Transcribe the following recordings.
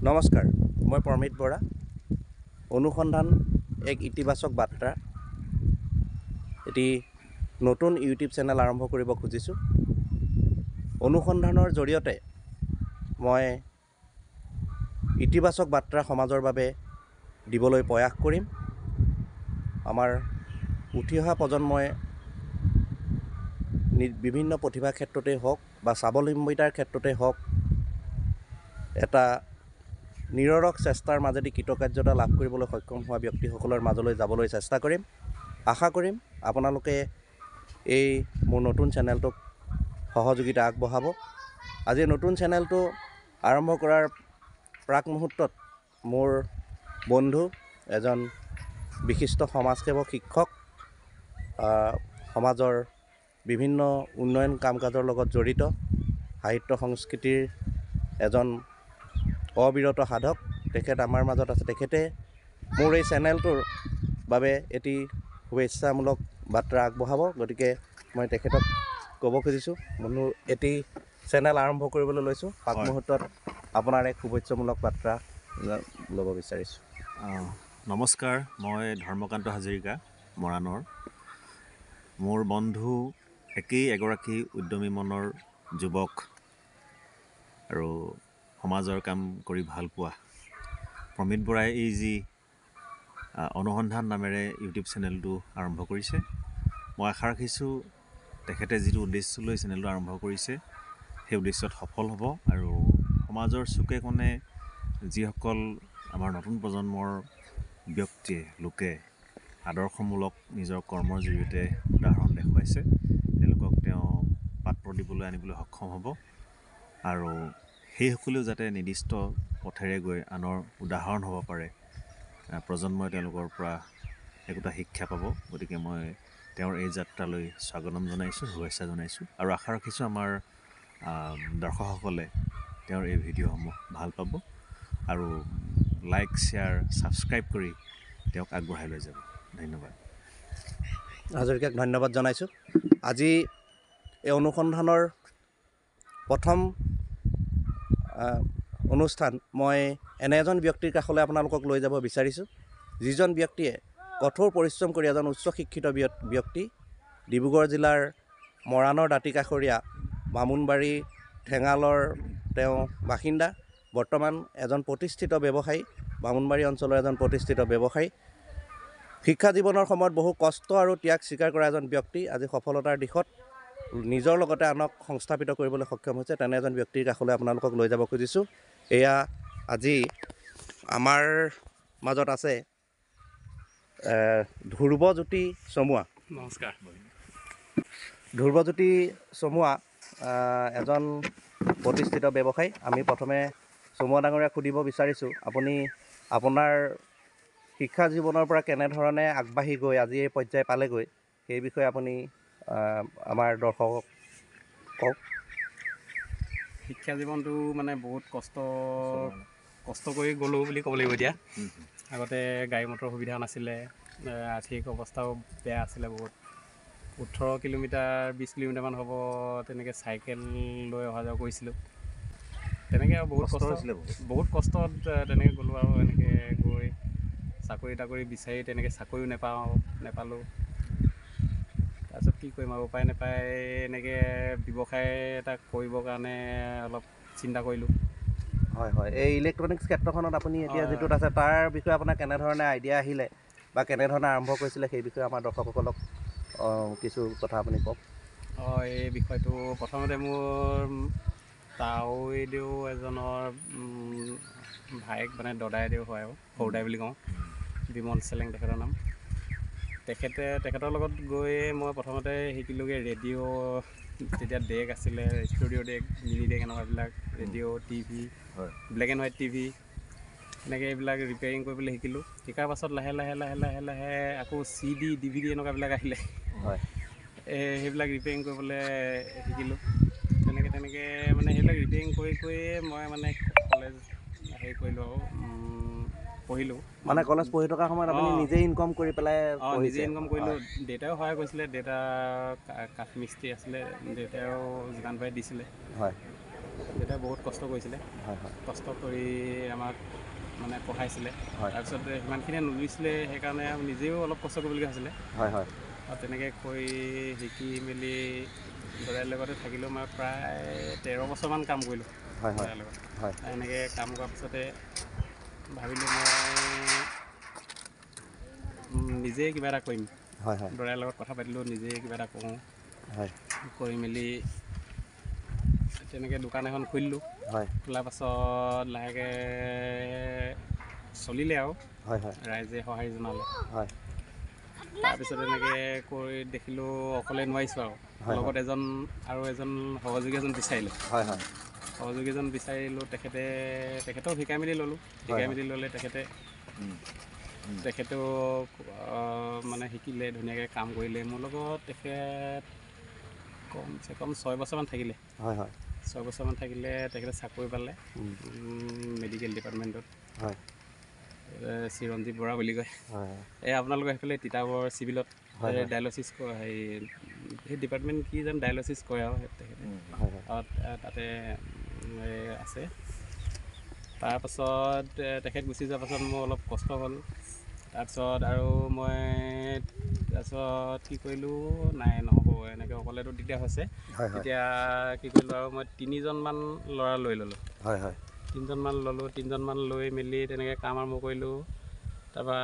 নমস্কাৰ, মই প্ৰমিত বৰা। অনুসন্ধান এক ইতিবাচক বাৰ্তা এটি নতুন ইউটিউব চেনেল আৰম্ভ কৰিব খুজিছোঁ। অনুসন্ধানৰ জৰিয়তে মই ইতিবাচক বাৰ্তা সমাজৰ বাবে দিবলৈ প্ৰয়াস কৰিম। আমাৰ উঠি অহা প্ৰজন্মই বিভিন্ন প্ৰতিভা ক্ষেত্ৰতেই হওক বা স্বাৱলম্বিতাৰ ক্ষেত্ৰতেই হওক এটা নিৰৰক চেষ্টাৰ মাজেদি কৃতকাৰ্যতা লাভ কৰিবলৈ সক্ষম হোৱা ব্যক্তিসকলৰ মাজলৈ যাবলৈ চেষ্টা কৰিম। আশা কৰিম আপোনালোকে এই মোৰ নতুন চেনেলটোক সহযোগিতা আগবঢ়াব। আজি নতুন চেনেলটো আৰম্ভ কৰাৰ প্ৰাক মুহূৰ্তত মোৰ বন্ধু এজন বিশিষ্ট সমাজসেৱক শিক্ষক, সমাজৰ বিভিন্ন উন্নয়ন কাম কাজৰ লগত জড়িত, সাহিত্য সংস্কৃতিৰ এজন অবিৰত সাধক, তেখেত আমাৰ মাজত আছে। তেখেতে মোৰ এই চেনেলটোৰ বাবে এটি শুভেচ্ছামূলক বাৰ্তা আগবঢ়াব। গতিকে মই তেখেতক ক'ব খুজিছোঁ, বন্ধু এটি চেনেল আৰম্ভ কৰিবলৈ লৈছোঁ, প্ৰাক মুহূৰ্তত আপোনাৰ এক শুভেচ্ছামূলক বাৰ্তা ল'ব বিচাৰিছোঁ। নমস্কাৰ, মই ধৰ্মকান্ত হাজৰিকা, মৰাণৰ। মোৰ বন্ধু একেই এগৰাকী উদ্যমী মনৰ যুৱক আৰু সমাজৰ কাম কৰি ভাল পোৱা প্ৰমিত বৰাই এই যি অনুসন্ধান নামেৰে ইউটিউব চেনেলটো আৰম্ভ কৰিছে, মই আশা ৰাখিছোঁ তেখেতে যিটো উদ্দেশ্য লৈ চেনেলটো আৰম্ভ কৰিছে সেই উদ্দেশ্যত সফল হ'ব আৰু সমাজৰ চুকে কোণে যিসকল আমাৰ নতুন প্ৰজন্মৰ লোকে আদৰ্শমূলক নিজৰ কৰ্মৰ জৰিয়তে উদাহৰণ দেখুৱাইছে, তেওঁলোকক তেওঁ পাত্ৰ দিবলৈ আনিবলৈ সক্ষম হ'ব আৰু সেইসকলেও যাতে নিৰ্দিষ্ট পথেৰে গৈ আনৰ উদাহৰণ হ'ব পাৰে, প্ৰজন্মই তেওঁলোকৰ পৰা একোটা শিক্ষা পাব। গতিকে মই তেওঁৰ এই যাত্ৰালৈ স্বাগতম জনাইছোঁ, শুভেচ্ছা জনাইছোঁ আৰু আশা ৰাখিছোঁ আমাৰ দৰ্শকসকলে তেওঁৰ এই ভিডিঅ'সমূহ ভাল পাব আৰু লাইক, শ্বেয়াৰ, ছাবস্ক্ৰাইব কৰি তেওঁক আগবঢ়াই লৈ যাব। ধন্যবাদ। হাজৰিকাক ধন্যবাদ জনাইছোঁ। আজি এই অনুসন্ধানৰ প্ৰথম অনুষ্ঠান মই এনে এজন ব্যক্তিৰ কাষলৈ আপোনালোকক লৈ যাব বিচাৰিছোঁ, যিজন ব্যক্তিয়ে কঠোৰ পৰিশ্ৰম কৰি এজন উচ্চ শিক্ষিত ব্যক্তি, ডিব্ৰুগড় জিলাৰ মৰাণৰ দাঁতিকাষৰীয়া বামুণবাৰী ঠেঙালৰ তেওঁ বাসিন্দা। বৰ্তমান এজন প্ৰতিষ্ঠিত ব্যৱসায়ী, বামুণবাৰী অঞ্চলৰ এজন প্ৰতিষ্ঠিত ব্যৱসায়ী। শিক্ষা জীৱনৰ সময়ত বহু কষ্ট আৰু ত্যাগ স্বীকাৰ কৰা এজন ব্যক্তি আজি সফলতাৰ দিশত নিজৰ লগতে আনক সংস্থাপিত কৰিবলৈ সক্ষম হৈছে। তেনে এজন ব্যক্তিৰ কাষলৈ আপোনালোকক লৈ যাব খুজিছোঁ। এয়া আজি আমাৰ মাজত আছে ধ্ৰুৱজ্যোতি চমুৱা। নমস্কাৰ। ধ্ৰুৱজ্যোতি চমুৱা এজন প্ৰতিষ্ঠিত ব্যৱসায়ী। আমি প্ৰথমে চমুৱা ডাঙৰীয়াক সুধিব বিচাৰিছোঁ, আপুনি আপোনাৰ শিক্ষা জীৱনৰ পৰা কেনেধৰণে আগবাঢ়ি গৈ আজি এই পৰ্যায় পালেগৈ, সেই বিষয়ে আপুনি আমাৰ দৰ্শকক কওক। শিক্ষা জীৱনটো মানে বহুত কষ্ট কৰি গ'লোঁ বুলি ক'ব লাগিব। এতিয়া আগতে গাড়ী মটৰ সুবিধা নাছিলে, আৰ্থিক অৱস্থাও বেয়া আছিলে বহুত। 18 কিলোমিটাৰ 20 কিলোমিটাৰমান হ'ব তেনেকৈ চাইকেল লৈ অহা যোৱা কৰিছিলোঁ। তেনেকৈ আৰু বহুত কষ্টত তেনেকৈ গ'লোঁ আৰু এনেকৈ গৈ চাকৰি তাকৰি বিচাৰি তেনেকৈ চাকৰিও নাপালোঁ। তাৰপিছত কি কৰিম আৰু উপায় নাপায় এনেকৈ ব্যৱসায় এটা কৰিবৰ কাৰণে অলপ চিন্তা কৰিলোঁ। হয় হয়, এই ইলেক্ট্ৰনিক্স ক্ষেত্ৰখনত আপুনি এতিয়া যিটোত আছে তাৰ বিষয়ে আপোনাৰ কেনেধৰণে আইডিয়া আহিলে বা কেনেধৰণে আৰম্ভ কৰিছিলে, সেই বিষয়ে আমাৰ দৰ্শকসকলক কিছু কথা আপুনি কওক। এই বিষয়টো প্ৰথমতে মোৰ তাৱৈদেউ এজনৰ ভায়েক, মানে দদাইদেউ হয় আৰু সৰুদাই বুলি কওঁ, বিমল চেলেং তেখেতৰ নাম। তেখেতৰ লগত গৈ মই প্ৰথমতে শিকিলোঁগৈ ৰেডিঅ'। তেতিয়া ডেক আছিলে, ষ্টুডিঅ' ডেক, মিনি ডেক, এনেকুৱাবিলাক radio', TV, black and white TV, এনেকৈ এইবিলাক ৰিপেয়াৰিং কৰিবলৈ শিকিলোঁ। শিকাৰ পাছত লাহে লাহে আকৌ CD, DVD এনেকুৱাবিলাক আহিলে। হয়, সেইবিলাক ৰিপেয়াৰিং কৰিবলৈ শিকিলোঁ। তেনেকৈ মানে সেইবিলাক ৰিপেয়াৰিং কৰিয়ে মই মানে কলেজ কৰিলোঁ আৰু পঢ়িলোঁ। মানে কলেজ পঢ়ি থকা সময়ত আপুনি নিজে ইনকম কৰি পেলাই নিজে ইনকম কৰিলোঁ। দেউতাও সহায় কৰিছিলে, দেউতা কাঠ মিস্ত্ৰী আছিলে, দেউতাও যিমান পাৰে দিছিলে। হয়, দেউতাই বহুত কষ্ট কৰিছিলে, হয় হয় কষ্ট কৰি আমাক মানে পঢ়াইছিলে। হয়। তাৰপিছত সিমানখিনিয়ে নুজুৰিছিলে, সেইকাৰণে নিজেও অলপ কষ্ট কৰিবলগীয়া হৈছিলে। হয় হয় আৰু তেনেকৈ কৰি শিকি মেলি দদাইৰ লগতে থাকিলেও মই প্ৰায় 13 বছৰমান কাম কৰিলোঁ হয় হয় দদাইৰ লগত। হয় এনেকৈ কাম কৰাৰ পিছতে ভাবিলোঁ মই নিজেই কিবা এটা কৰিম। হয় হয় দদাইৰ লগত কথা পাতিলোঁ, নিজেই কিবা এটা কৰোঁ। হয় কৰি মেলি তেনেকৈ দোকান এখন খুলিলোঁ। হয় খোলাৰ পাছত লাহেকৈ চলিলে আৰু হয় হয় ৰাইজে সঁহাৰি জনালে। হয় তাৰপিছত এনেকৈ কৰি দেখিলোঁ অকলে নোৱাৰিছোঁ আৰু হয় লগত আৰু এজন সহযোগী এজন বিচাৰিলোঁ। হয় হয় সহযোগী এজন বিচাৰিলোঁ, তেখেতেও শিকাই মেলি ল'লোঁ। শিকাই মেলি ল'লে তেখেতেও মানে শিকিলে, ধুনীয়াকৈ কাম কৰিলে। মোৰ লগত তেখেত কমচে কম 6 বছৰমান থাকিলে। হয় হয় 6 বছৰমান থাকিলে, তেখেতে চাকৰি পালে মেডিকেল ডিপাৰ্টমেণ্টত। হয় চিৰঞ্জীৱ বৰা বুলি কয়। হয় এই আপোনালোকৰ সেইফালে তিতাবৰ চিভিলত হয় হয় ডায়েলচিছ হেৰি সেই ডিপাৰ্টমেণ্ট কি জানো ডায়েলচিছ কৰে আৰু তেখেতে হয় হয় তাতে আছে। তাৰপাছত তেখেত গুচি যোৱাৰ পাছত মোৰ অলপ কষ্ট হ'ল। তাৰপিছত আৰু মই কি কৰিলোঁ, নাই নহ'ব এনেকৈ অকলেতো দিগদাৰ হৈছে। হয় হয় তেতিয়া কি কৰিলোঁ আৰু মই 3জনমান ল'ৰা লৈ ল'লোঁ। হয় হয় 3জনমান ল'লোঁ। 3জনমান লৈ মেলি তেনেকৈ কাম আৰম্ভ কৰিলোঁ। তাৰপৰা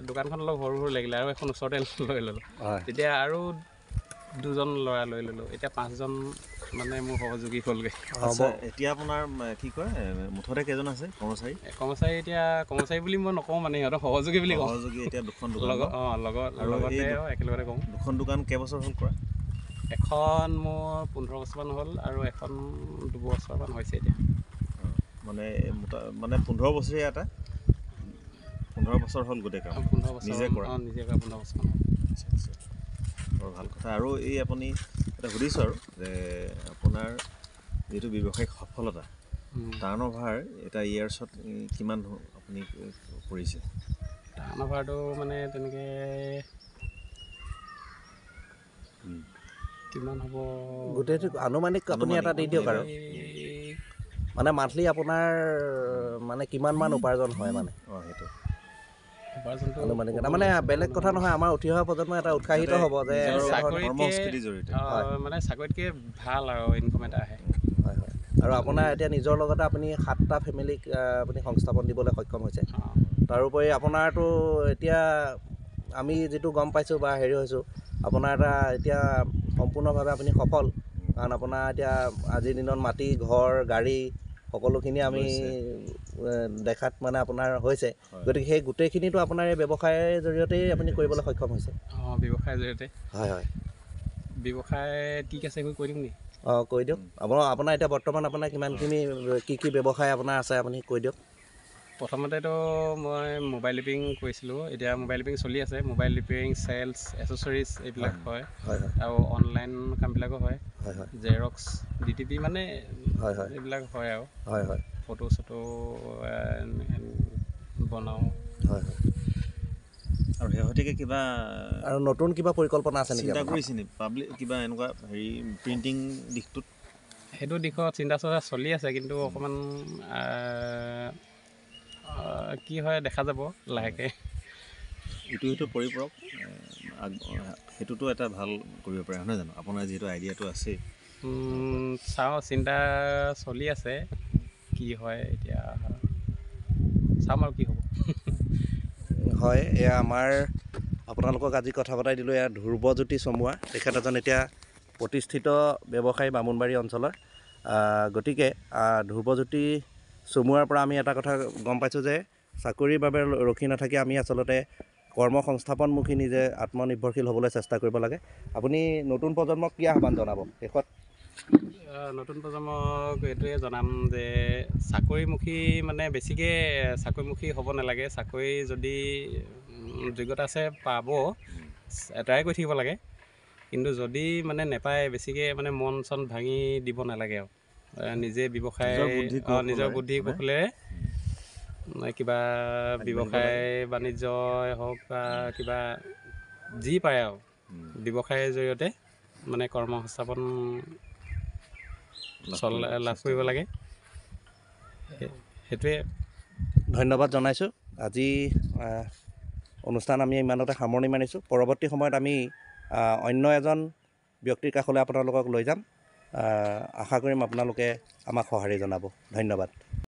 দোকানখন অলপ সৰু সৰু লাগিলে, আৰু এখন ওচৰতে লৈ ল'লোঁ। হয় তেতিয়া আৰু 2জন ল'ৰা লৈ ল'লোঁ। এতিয়া 5জন মানে মোৰ সহযোগী হ'লগৈ। আচ্ছা, এতিয়া আপোনাৰ কি কয় মুঠতে কেইজন আছে কৰ্মচাৰী? কৰ্মচাৰী বুলি মই নকওঁ, মানে সিহঁতৰ সহযোগী বুলি কওঁ। সহযোগী এতিয়া 2খন দোকান ন? লগতে একেলগতে কওঁ। 2খন দোকান কেইবছৰ হ'ল কৰা? এখন মোৰ 15 বছৰমান হ'ল, আৰু এখন 2 বছৰমান হৈছে এতিয়া। মানে 15 বছৰীয়া এটা 15 বছৰ হ'ল গোটেই কাম 15 বছৰ নিজে কৰা? নিজে কৰা 15 বছৰমান হ'ল। আচ্ছা আচ্ছা, বৰ ভাল কথা। আৰু এই আপুনি এটা সুধিছোঁ আৰু যে আপোনাৰ যিটো ব্যৱসায়িক সফলতা, টাৰ্ণ অভাৰ এটা ইয়াৰ্ছত কিমান আপুনি কৰিছে? টাৰ্ণ অভাৰটো মানে তেনেকৈ কিমান হ'ব, গোটেইটো আনুমানিক আপুনি এটা দি দিয়ক আৰু মানে মান্থলি আপোনাৰ মানে কিমান মান উপাৰ্জন হয় মানে সেইটো উপাৰ্জনটো আনুমানিক এটা মানে বেলেগ কথা নহয়, আমাৰ উঠি অহা প্ৰজন্ম এটা উৎসাহিত হ'ব যে কৰ্মসংস্কৃতিৰ জৰিয়তে মানে চাকৰিতকৈ ভাল আৰু ইনকম এটা আহে। হয় হয়। আৰু আপোনাৰ এতিয়া নিজৰ লগতে আপুনি 7টা ফেমিলিক আপুনি সংস্থাপন দিবলৈ সক্ষম হৈছে। তাৰোপৰি আপোনাৰতো এতিয়া আমি যিটো গম পাইছোঁ বা হেৰি হৈছোঁ, আপোনাৰ এটা এতিয়া সম্পূৰ্ণভাৱে আপুনি সফল। কাৰণ আপোনাৰ এতিয়া আজিৰ দিনত মাটি, ঘৰ, গাড়ী সকলোখিনি আমি দেখাত মানে আপোনাৰ হৈছে। গতিকে সেই গোটেইখিনিতো আপোনাৰ এই ব্যৱসায়ৰ জৰিয়তেই আপুনি কৰিবলৈ সক্ষম হৈছে। ব্যৱসায়ৰ জৰিয়তে। হয় হয়। ব্যৱসায় কি আছে সেইবোৰ কৈ দিম নেকি? কৈ দিয়ক। আপোনাৰ এতিয়া বৰ্তমান আপোনাৰ কিমানখিনি কি ব্যৱসায় আপোনাৰ আছে আপুনি কৈ দিয়ক। প্ৰথমতেতো মই মোবাইল ৰিপেয়াৰিং কৰিছিলোঁ, এতিয়া মোবাইল ৰিপেয়াৰিং চলি আছে। মোবাইল ৰিপেয়াৰিং, চেলছ, এচেছৰিজ এইবিলাক হয়। আৰু অনলাইন কামবিলাকো হয়। জেৰক্স, DTP মানে এইবিলাক হয় আৰু ফটো চটো বনাওঁ। হয় হয়। আৰু শেহতীয়াকৈ কিবা আৰু নতুন কিবা পৰিকল্পনা আছে নেকি? চিন্তা কৰিছে নেকি পাব্লিক কিবা এনেকুৱা হেৰি প্ৰিণ্টিং দিশটোত? সেইটো দিশত চিন্তা চৰ্চা চলি আছে, কিন্তু অকণমান কি হয় দেখা যাব লাহেকৈ। ইটো পৰিপূৰক সেইটোতো এটা ভাল কৰিব পাৰে, নহয় জানো? আপোনাৰ যিহেতু আইডিয়াটো আছেই। চাওঁ, চিন্তা চলি আছে, কি হয় এতিয়া চাম আৰু কি হ'ব। হয়, এয়া আমাৰ আপোনালোকক আজি কথা পতাই দিলোঁ। এয়া ধ্ৰুৱজ্যোতি চমুৱা, তেখেত এজন এতিয়া প্ৰতিষ্ঠিত ব্যৱসায়ী বামুণবাৰী অঞ্চলৰ। গতিকে ধ্ৰুৱজ্যোতি চমুৱাৰ পৰা আমি এটা কথা গম পাইছোঁ যে চাকৰিৰ বাবে ৰখি নাথাকি আমি আচলতে কৰ্মসংস্থাপনমুখী নিজে আত্মনিৰ্ভৰশীল হ'বলৈ চেষ্টা কৰিব লাগে। আপুনি নতুন প্ৰজন্মক কি আহ্বান জনাব শেষত? নতুন প্ৰজন্মক এইটোৱে জনাম যে চাকৰিমুখী মানে বেছিকৈ চাকৰিমুখী হ'ব নালাগে। চাকৰি যদি যোগ্যতা আছে পাব, ট্ৰাই কৰি থাকিব লাগে। কিন্তু যদি মানে নেপায়, বেছিকৈ মানে মন চন ভাঙি দিব নালাগে আৰু নিজে ব্যৱসায় নিজৰ বুদ্ধি কৌশলেৰে কিবা ব্যৱসায় বাণিজ্যই হওক বা কিবা যি পাৰে আৰু ব্যৱসায়ৰ জৰিয়তে মানে কৰ্মসংস্থাপন লাভ কৰিব লাগে। সেইটোৱে। ধন্যবাদ জনাইছোঁ। আজি অনুষ্ঠান আমি ইমানতে সামৰণি মাৰিছোঁ। পৰৱৰ্তী সময়ত আমি অন্য এজন ব্যক্তিৰ কাষলৈ আপোনালোকক লৈ যাম। আশা কৰিম আপোনালোকে আমাক সঁহাৰি জনাব। ধন্যবাদ।